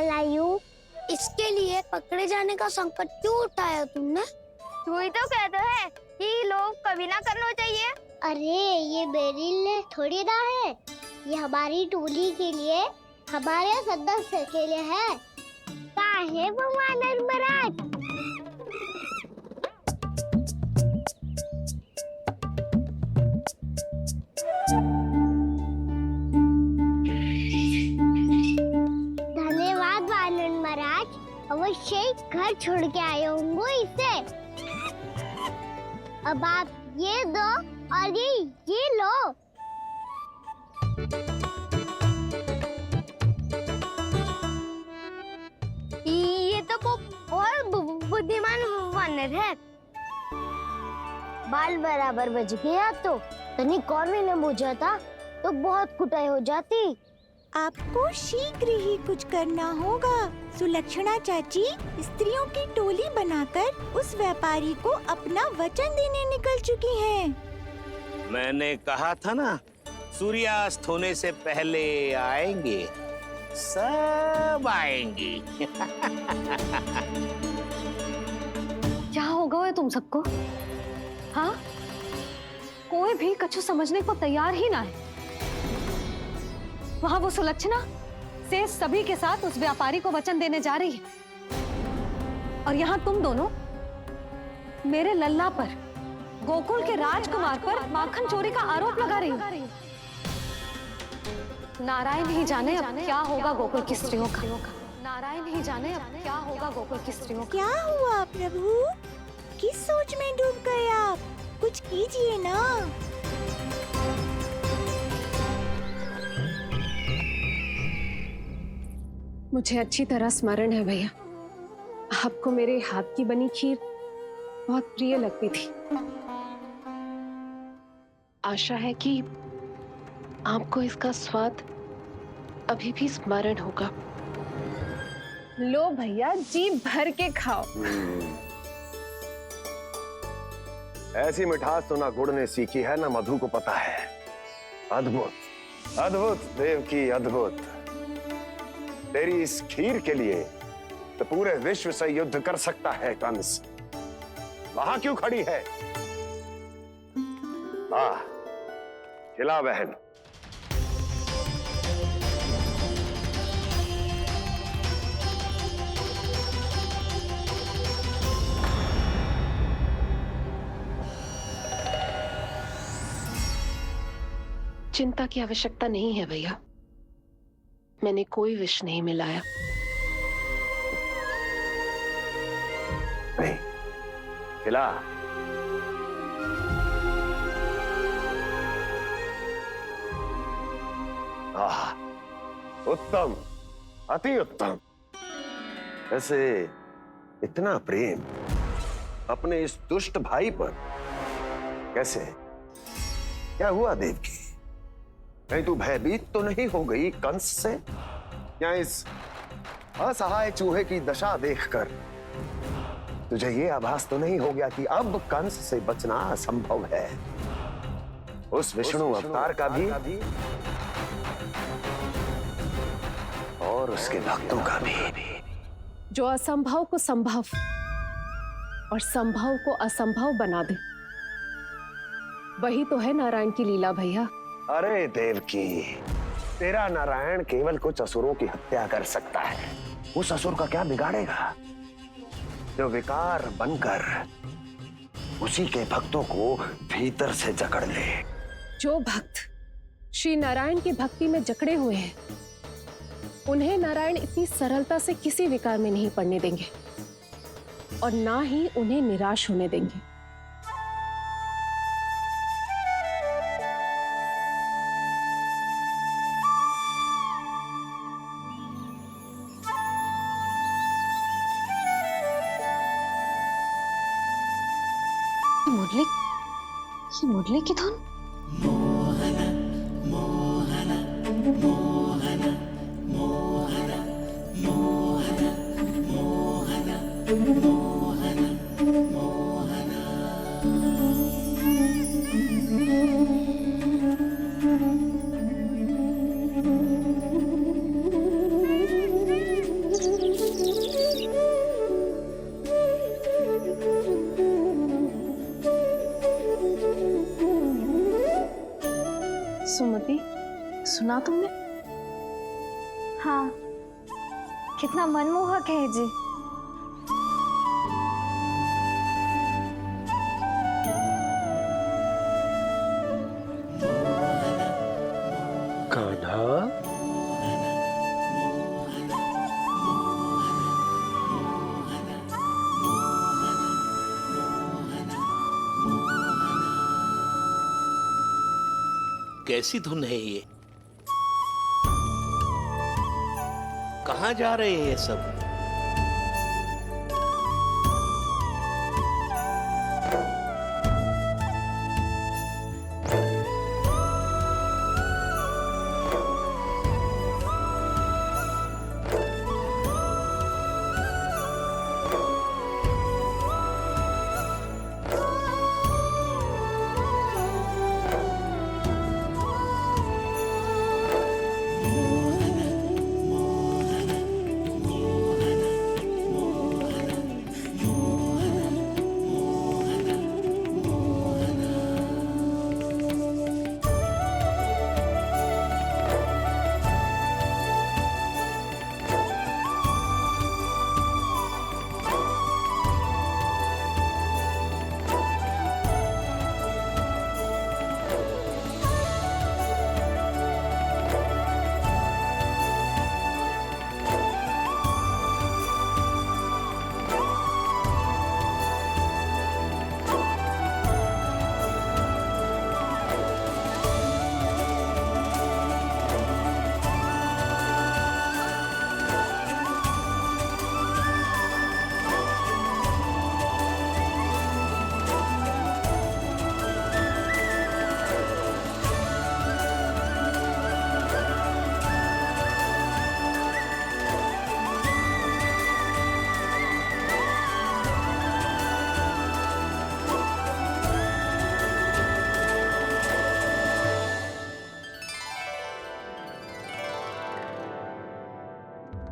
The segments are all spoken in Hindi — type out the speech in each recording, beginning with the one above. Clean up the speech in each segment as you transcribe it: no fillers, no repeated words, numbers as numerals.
लाई हूँ। इसके लिए पकड़े जाने का संकट क्यों उठाया तुमने? तू ही तो कहता है कि लोग कभी ना करना चाहिए। अरे ये बेरिल ने थोड़ी ना है, ये हमारी टोली के लिए, हमारे सदस्य के लिए है। काहे वो वानर महाराज? धन्यवाद वानर महाराज, अवश्य घर छोड़ के आए होंगे इसे। अब आप ये दो और ये लो। ये तो बहुत बुद्धिमान वानर है। बाल बराबर बज गया तो तनिक और भी न बुझा था तो बहुत कुटाई हो जाती। आपको शीघ्र ही कुछ करना होगा। सुलक्षणा चाची स्त्रियों की टोली बनाकर उस व्यापारी को अपना वचन देने निकल चुकी हैं। मैंने कहा था ना, सूर्यास्त होने से पहले आएंगे, सब आएंगी। क्या होगा है तुम सबको? हाँ, कोई भी कछु समझने को तैयार ही ना है। वहां वो सुलक्षणा से सभी के साथ उस व्यापारी को वचन देने जा रही है, और यहाँ तुम दोनों मेरे लल्ला पर, गोकुल के राजकुमार पर माखन चोरी का आरोप लगा रही हो। नारायण ही जाने अब क्या होगा गोकुल की स्त्रियों का। नारायण ही जाने अब क्या होगा गोकुल की स्त्रियों का। क्या हुआ प्रभु? किस सोच में डूब गए आप? कुछ कीजिए ना। मुझे अच्छी तरह स्मरण है भैया, आपको मेरे हाथ की बनी खीर बहुत प्रिय लगती थी। आशा है कि आपको इसका स्वाद अभी भी स्मरण होगा। लो भैया, जी भर के खाओ। ऐसी मिठास तो ना गुड़ ने सीखी है ना मधु को पता है। अद्भुत अद्भुत देवकी, अद्भुत। तेरी इस खीर के लिए तो पूरे विश्व से युद्ध कर सकता है कंस। वहां क्यों खड़ी है? वाह, खिला बहन। चिंता की आवश्यकता नहीं है भैया, मैंने कोई विष नहीं मिलाया। नहीं, खिला। आह, उत्तम, अति उत्तम। वैसे इतना प्रेम अपने इस दुष्ट भाई पर कैसे? क्या हुआ देवकी? कहीं तू भयभीत तो नहीं हो गई कंस से? या इस असहाय चूहे की दशा देखकर तुझे ये आभास तो नहीं हो गया कि अब कंस से बचना असंभव है? उस विष्णु अवतार का भी और उसके भक्तों का भी। जो असंभव को संभव और संभव को असंभव बना दे, वही तो है नारायण की लीला भैया। अरे देवकी, तेरा नारायण केवल कुछ असुरों की हत्या कर सकता है। उस असुर का क्या बिगाड़ेगा जो विकार बनकर उसी के भक्तों को भीतर से जकड़ ले। जो भक्त श्री नारायण की भक्ति में जकड़े हुए हैं, उन्हें नारायण इतनी सरलता से किसी विकार में नहीं पड़ने देंगे और ना ही उन्हें निराश होने देंगे। मुरली की धुन। सुना तुमने? हाँ, कितना मनमोहक है जी। कान्हा, कैसी धुन है ये? कहाँ जा रहे हैं ये सब?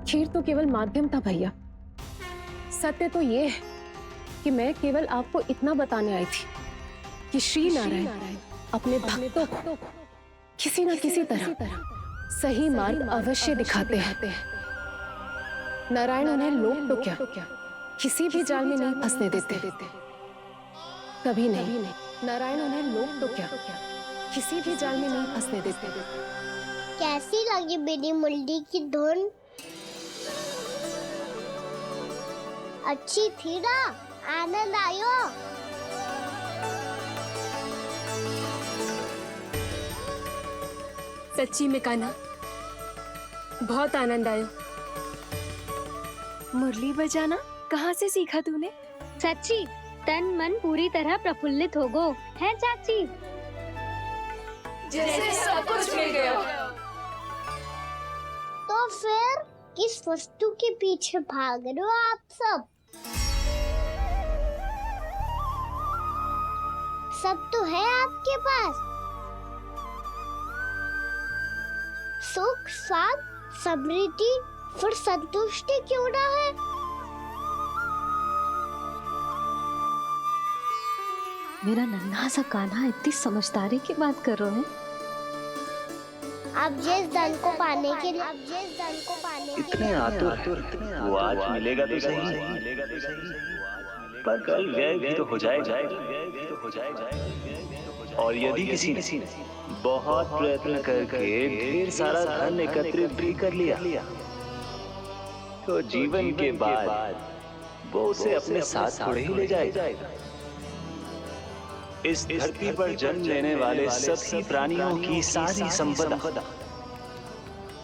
खीर तो केवल माध्यम था भैया। सत्य तो ये है कि मैं केवल आपको इतना बताने आई थी कि श्री नारायण अपने भक्तों को किसी न किसी तरह सही मार्ग अवश्य दिखाते हैं। नारायण उन्हें लोग तो क्या किसी भी जाल में नहीं फंसने देते, कभी नहीं। नारायण उन्हें लोग तो क्या किसी भी जाल में नहीं फंसने देते। कैसी लगी मेरी मुंडी की धुन? अच्छी थी ना? आनंद आयो? सच्ची में कान्हा, बहुत आनंद आया। मुरली बजाना कहाँ से सीखा तूने? सच्ची तन मन पूरी तरह प्रफुल्लित हो गो है चाची। जैसे सब कुछ मिल गया। तो फिर किस वस्तु के पीछे भाग रहे हो आप सब? सब तो है आपके पास। सुख, स्वाद, समृद्धि, फिर संतुष्टि क्यों ना है? मेरा नन्हा सा कान्हा इतनी समझदारी की बात कर रहे हैं। अब जिस धन को पाने के लिए इतने आतुर वो आज मिलेगा तो सही, पर कल व्यय भी तो हो जाएगा। और यदि किसी ने बहुत प्रयत्न करके ढेर सारा धन एकत्रित भी कर लिया, तो जीवन के बाद वो उसे अपने साथ थोड़े ही ले जाएगा। इस धरती पर जन्म लेने वाले सभी प्राणियों की सारी संपदा,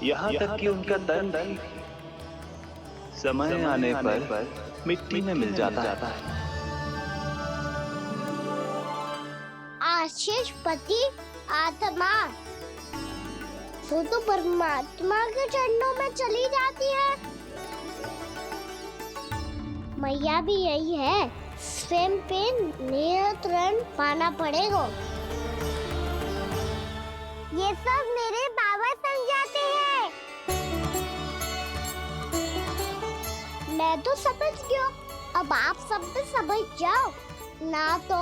यहाँ तक कि उनका तन भी समय आने पर मिट्टी में मिल जाता है। आशीष पति आत्मा वो तो परमात्मा के चरणों में चली जाती है। मैया भी यही है, स्वयं पे नियंत्रण पाना पड़ेगा। ये सब मेरे बाबा समझाते हैं। मैं तो समझ गया, अब आप सब भी समझ जाओ ना तो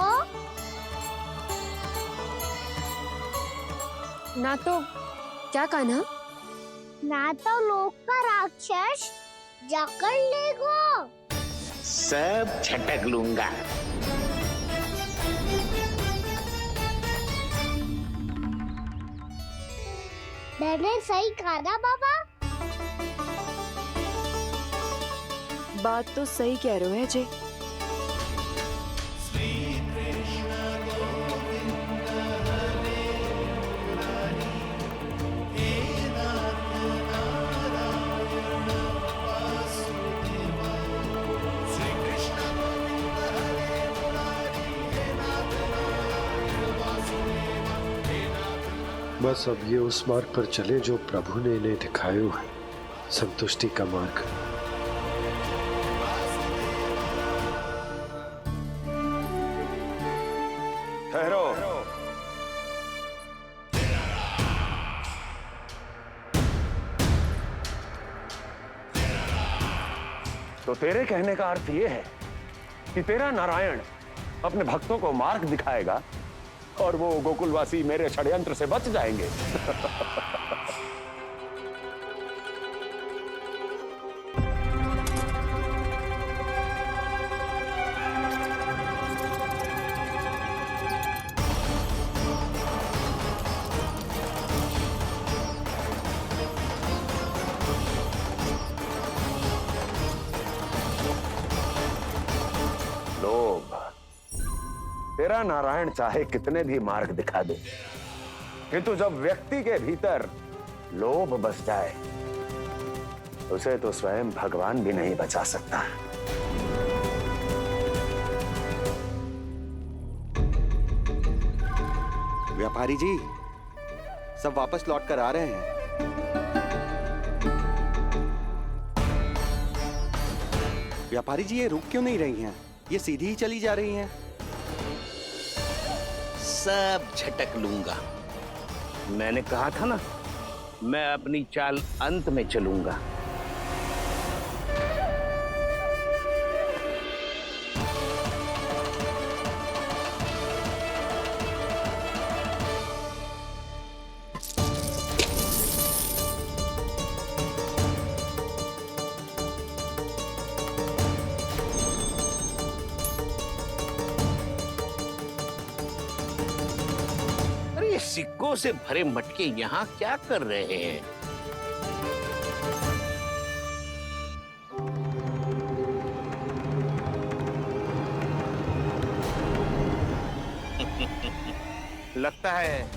क्या कान्हा? ना तो लोक का राक्षस जकड़ लेगो। सब झटक लूंगा। मैंने सही कहा ना बाबा? बात तो सही कह रहे हो अजय। बस अब ये उस मार्ग पर चले जो प्रभु ने इन्हें दिखाया है, संतुष्टि का मार्ग। ठहरो। तो तेरे कहने का अर्थ यह है कि तेरा नारायण अपने भक्तों को मार्ग दिखाएगा और वो गोकुलवासी मेरे षड्यंत्र से बच जाएंगे। लोभ। तेरा नारायण चाहे कितने भी मार्ग दिखा दे, किंतु जब व्यक्ति के भीतर लोभ बस जाए उसे तो स्वयं भगवान भी नहीं बचा सकता। व्यापारी जी, सब वापस लौट कर आ रहे हैं। व्यापारी जी, ये रुक क्यों नहीं रही हैं? ये सीधी ही चली जा रही हैं। सब झटक लूंगा। मैंने कहा था ना, मैं अपनी चाल अंत में चलूंगा। सिक्कों से भरे मटके यहाँ क्या कर रहे हैं? लगता है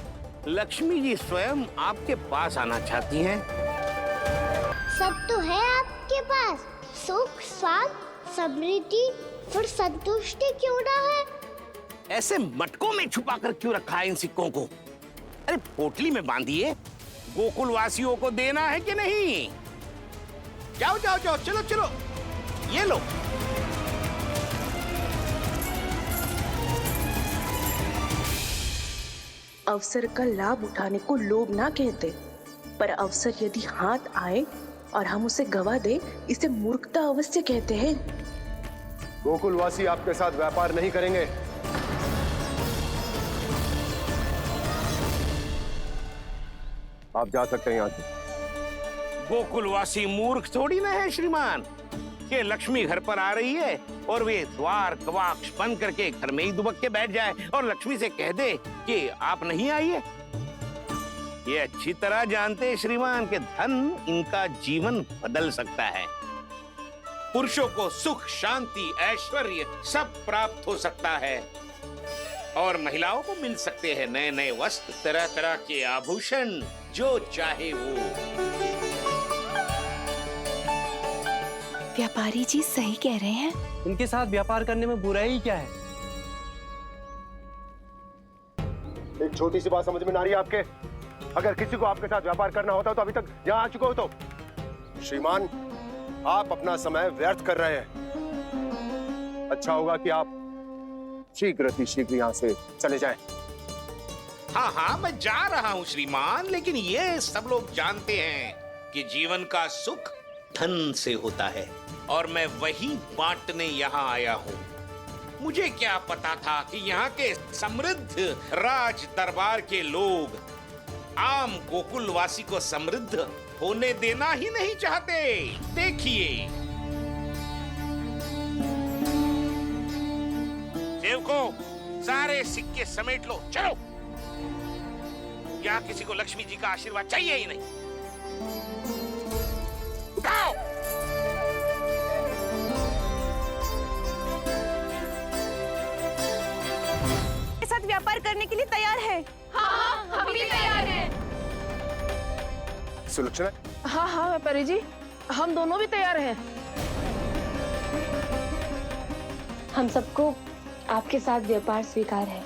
लक्ष्मी जी स्वयं आपके पास आना चाहती हैं। सब तो है आपके पास, सुख, स्वाद, समृद्धि, फिर संतुष्टि क्यों ना है? ऐसे मटकों में छुपा कर क्यों रखा है इन सिक्कों को? अरे पोटली में बांधिए, गोकुल वासियों को देना है कि नहीं? जाओ जाओ जाओ, चलो चलो, ये लो। अवसर का लाभ उठाने को लोभ ना कहते, पर अवसर यदि हाथ आए और हम उसे गवा दे, इसे मूर्खता अवश्य कहते हैं। गोकुलवासी आपके साथ व्यापार नहीं करेंगे। आप जा सकते हैं यहाँ से। गोकुलवासी मूर्ख थोड़ी ना है श्रीमान। कि लक्ष्मी घर पर आ रही है और वे द्वार कवाक्ष बंद करके घर में ही दुबक के बैठ जाए और लक्ष्मी से कह दे कि आप नहीं आइए। ये अच्छी तरह जानते हैं श्रीमान कि धन इनका जीवन बदल सकता है। पुरुषों को सुख, शांति, ऐश्वर्य सब प्राप्त हो सकता है और महिलाओं को मिल सकते हैं नए नए वस्त्र, तरह तरह के आभूषण, जो चाहे वो। व्यापारी जी सही कह रहे हैं। इनके साथ व्यापार करने में बुराई क्या है? एक छोटी सी बात समझ में ना रही है आपके? अगर किसी को आपके साथ व्यापार करना होता तो अभी तक यहाँ आ चुके हो। तो श्रीमान, आप अपना समय व्यर्थ कर रहे हैं। अच्छा होगा कि आप शीघ्र यहाँ से चले जाएं। हाँ हाँ, मैं जा रहा हूँ श्रीमान, लेकिन ये सब लोग जानते हैं कि जीवन का सुख धन से होता है और मैं वही बांटने यहाँ आया हूँ। मुझे क्या पता था कि यहाँ के समृद्ध राज दरबार के लोग आम गोकुलवासी को समृद्ध होने देना ही नहीं चाहते। देखिए सेवकों, सारे सिक्के समेट लो, चलो। यहाँ किसी को लक्ष्मी जी का आशीर्वाद चाहिए ही नहीं। उठाओ। के साथ व्यापार करने के लिए तैयार है। हाँ, हम भी तैयार हैं। सुलक्षणा, हाँ हाँ व्यापारी जी, हम दोनों भी तैयार हैं। हम सबको आपके साथ व्यापार स्वीकार है।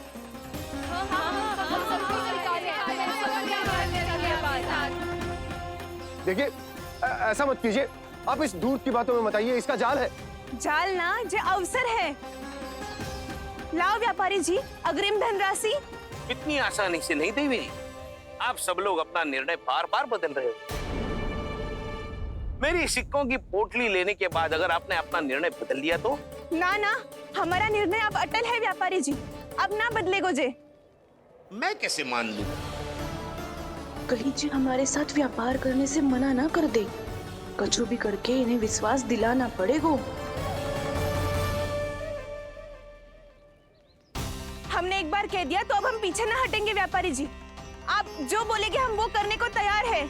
देखिए, ऐसा मत कीजिए। आप इस दूध की बातों में बताइए, इसका जाल है। जाल ना, जे अवसर है। लाओ व्यापारी जी अग्रिम धनराशि। इतनी आसानी से नहीं देवी जी। आप सब लोग अपना निर्णय बार बार बदल रहे हो। मेरी सिक्कों की पोटली लेने के बाद अगर आपने अपना निर्णय बदल लिया तो? ना ना, हमारा निर्णय अब अटल है व्यापारी जी, अब ना बदलेगो जे। मैं कैसे मान लूं? कहीं जी हमारे साथ व्यापार करने से मना ना कर दे। कछु भी करके इन्हें विश्वास दिलाना पड़ेगा। हमने एक बार कह दिया तो अब हम पीछे ना हटेंगे व्यापारी जी। आप जो बोलेंगे हम वो करने को तैयार है।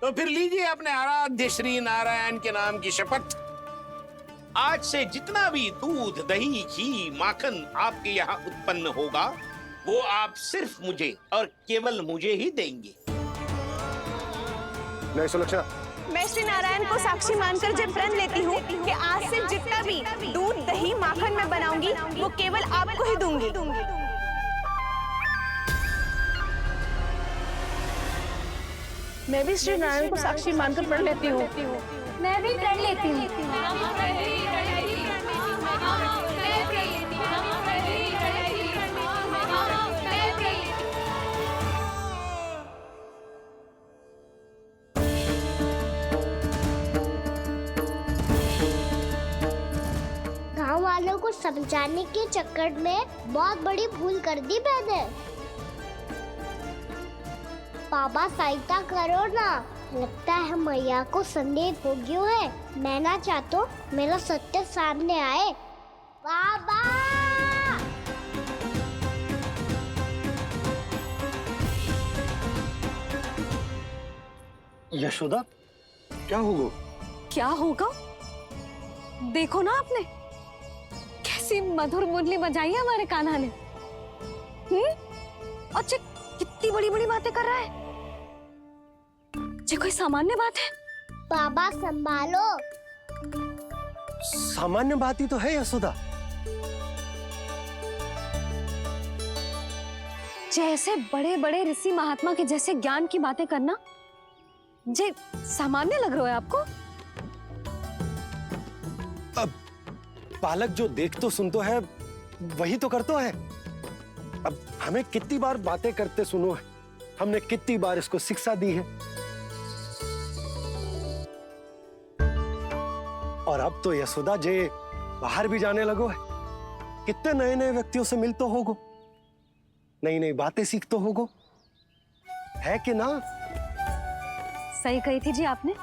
तो फिर लीजिए अपने आराध्य श्री नारायण के नाम की शपथ। आज से जितना भी दूध, दही, घी, माखन आपके यहाँ उत्पन्न होगा वो आप सिर्फ मुझे और केवल मुझे ही देंगे। नहीं सुलक्षणा, मैं श्री नारायण को साक्षी मानकर जब प्रण लेती हूँ कि आज से जितना भी दूध, दही, माखन मैं बनाऊंगी वो केवल आपको ही दूंगी। मैं भी श्री नारायण को साक्षी मानकर प्रण लेती हूँ। मैं भी प्रण लेती हूँ। गांव वालों को समझाने के चक्कर में बहुत बड़ी भूल कर दी मैंने। बाबा सहायता करो ना। लगता है मैया को संदेह हो गया है। मैं ना चाहता मेरा सत्य सामने आए। बाबा! यशोदा, क्या होगा? क्या होगा? देखो ना आपने कैसी मधुर मुरली बजाई है हमारे कान्हा ने। अच्छा, कितनी बड़ी बड़ी बातें कर रहा है। ये कोई सामान्य बात है? बाबा संभालो। सामान्य बात ही तो है यशोदा। जैसे बड़े बड़े ऋषि महात्मा के जैसे ज्ञान की बातें करना जे सामान्य लग रहा है आपको? अब बालक जो देख तो सुन तो है वही तो करता है। अब हमें कितनी बार बातें करते सुनो है, हमने कितनी बार इसको शिक्षा दी है। और अब तो यशोदा जे बाहर भी जाने लगो है। कितने नए नए व्यक्तियों से मिल तो होगो, नई नई बातें सीख तो होगो, है कि ना? सही कही थी जी आपने।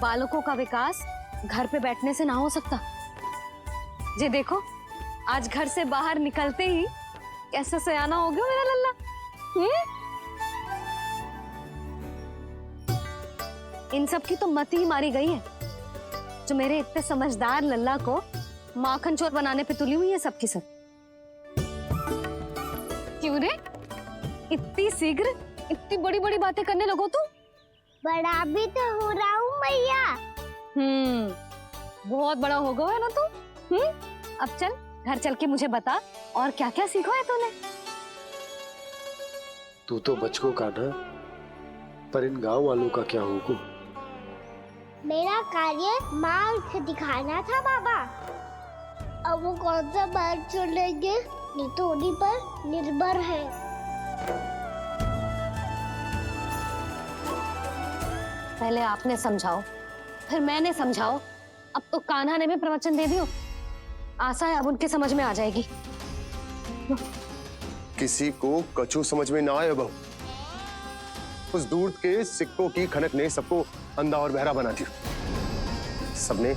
बालकों का विकास घर पे बैठने से ना हो सकता। जी देखो, आज घर से बाहर निकलते ही कैसा सयाना हो गया मेरा लल्ला। इन सब की तो मत ही मारी गई है जो मेरे इतने समझदार लल्ला को माखन चोर बनाने पे तुली हुई है सबकी सब। क्यों रे, इतनी शीघ्र इतनी बड़ी बड़ी बातें करने लगो तू? बड़ा भी तो हो रहा हूँ मैया। बहुत बड़ा हो गया है ना तू। अब चल घर चल के मुझे बता और क्या क्या सीखा है तूने। तू तो बचको कान्हा, पर इन गांव वालों का क्या होगा? मेरा कार्य मार्ग दिखाना था बाबा। अब वो कौन सा मार्ग चुनेंगे ये तो उन्हीं पर निर्भर है। पहले आपने समझाओ, फिर मैंने समझाओ, अब तो कान्हा ने भी प्रवचन दे दियो। आशा है अब उनके समझ में आ जाएगी। किसी को कछु समझ में ना आए बहू। उस दूध के सिक्कों की खनक ने सबको अंधा और बहरा बना दिया। सबने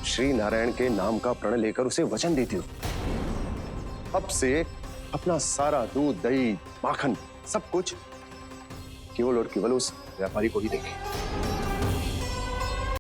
श्री नारायण के नाम का प्रण लेकर उसे वचन देती हो। अब से अपना सारा दूध, दही, माखन सब कुछ केवल और केवल उस व्यापारी को ही देंगे।